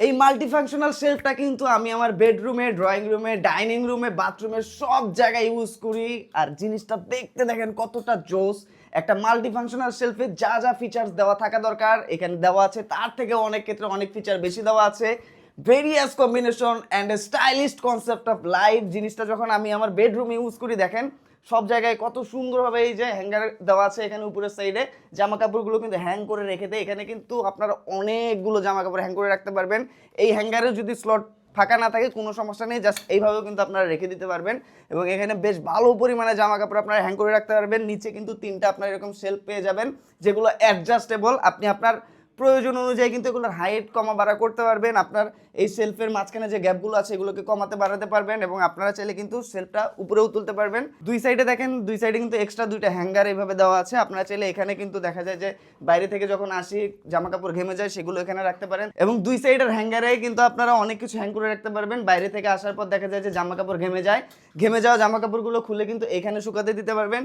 এই মাল্টিফাংশনাল শেলফটা কিন্তু আমি আমার বেডরুমে, ড্রয়িং রুমে, ডাইনিং রুমে, বাথরুমে সব জায়গায় ইউজ করি। আর জিনিসটা দেখতে দেখেন কতটা জোস। একটা মাল্টিফাংশনাল শেলফে যা যা ফিচার্স দেওয়া থাকা দরকার এখানে দেওয়া আছে, তার থেকে অনেক ক্ষেত্রে অনেক ফিচার বেশি দেওয়া আছে। Various combination and a stylish concept of life. জিনিসটা যখন আমি আমার বেডরুমে ইউজ করি দেখেন সব জায়গায় কত সুন্দরভাবে এই যে হ্যাঙ্গার দেওয়া আছে এখানে উপরের সাইডে, জামা কাপড়গুলো কিন্তু হ্যাং করে রেখে দেয়। এখানে কিন্তু আপনারা অনেকগুলো জামা কাপড় হ্যাং করে রাখতে পারবেন। এই হ্যাঙ্গারে যদি স্লট ফাঁকা না থাকে কোনো সমস্যা নেই, জাস্ট এইভাবেও কিন্তু আপনারা রেখে দিতে পারবেন। এবং এখানে বেশ ভালো পরিমাণে জামা কাপড় আপনারা হ্যাং করে রাখতে পারবেন। নিচে কিন্তু তিনটা আপনার এরকম শেলফ পেয়ে যাবেন যেগুলো অ্যাডজাস্টেবল। আপনি আপনার প্রয়োজন অনুযায়ী কিন্তু এগুলোর হাইট কমা বাড়া করতে পারবেন। আপনার এই শেলফের মাঝখানে যে গ্যাপগুলো আছে এগুলোকে কমাতে বাড়াতে পারবেন এবং আপনারা চাইলে কিন্তু শেলফটা উপরেও তুলতে পারবেন। দুই সাইডে দেখেন, দুই সাইডে কিন্তু এক্সট্রা দুইটা হ্যাঙ্গার এইভাবে দেওয়া আছে। আপনারা চাইলে এখানে কিন্তু দেখা যায় যে বাইরে থেকে যখন আসি জামা কাপড় ঘেমে যায় সেগুলো এখানে রাখতে পারেন। এবং দুই সাইডের হ্যাঙ্গারে কিন্তু আপনারা অনেক কিছু হ্যাং করে রাখতে পারবেন। বাইরে থেকে আসার পর দেখা যায় যে জামা কাপড় ঘেমে যায়, ঘেমে যাওয়া জামা কাপড়গুলো খুলে কিন্তু এখানে শুকাতে দিতে পারবেন।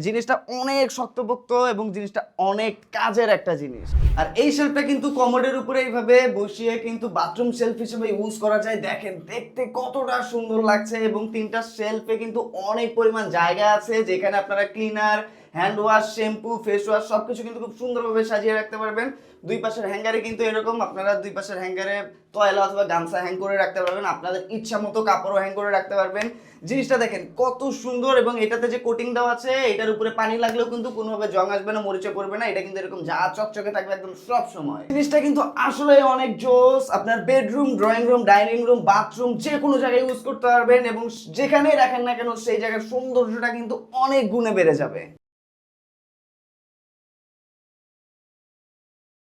জিনিসটা অনেক শক্তপোক্ত এবং জিনিসটা অনেক কাজের একটা জিনিস। আর এই শেলফটা কিন্তু কমোডের উপরে এইভাবে বসিয়ে কিন্তু বাথরুম শেলফ হিসেবে ইউজ করা যায়। দেখেন দেখতে কতটা সুন্দর লাগছে এবং তিনটা শেলফে কিন্তু অনেক পরিমাণ জায়গা আছে যেখানে আপনারা cleaner, hand wash, shampoo, face wash সবকিছু কিন্তু খুব সুন্দরভাবে সাজিয়ে রাখতে পারবেন। দুই পাশের হ্যাঙ্গারে কিন্তু এরকম আপনারা দুই পাশের হ্যাঙ্গারে তয়লা অথবা গামছা হ্যাং করে রাখতে পারবেন। আপনাদের ইচ্ছা মতো কাপড়ও হ্যাং করে রাখতে পারবেন। জিনিসটা দেখেন কত সুন্দর এবং এটাতে যে কোটিং দেওয়া আছে এটার উপরে পানি লাগলেও কিন্তু কোনোভাবে জং আসবে না, মরিচে পড়বে না। এটা কিন্তু এরকম যা চকচকে থাকবে একদম সব সময়। জিনিসটা কিন্তু আসলে অনেক জোস। আপনার bedroom, drawing room, dining room, bathroom যে কোনো জায়গায় ইউজ করতে পারবেন এবং যেখানেই রাখেন না কেন সেই জায়গার সৌন্দর্যটা কিন্তু অনেক গুণে বেড়ে যাবে।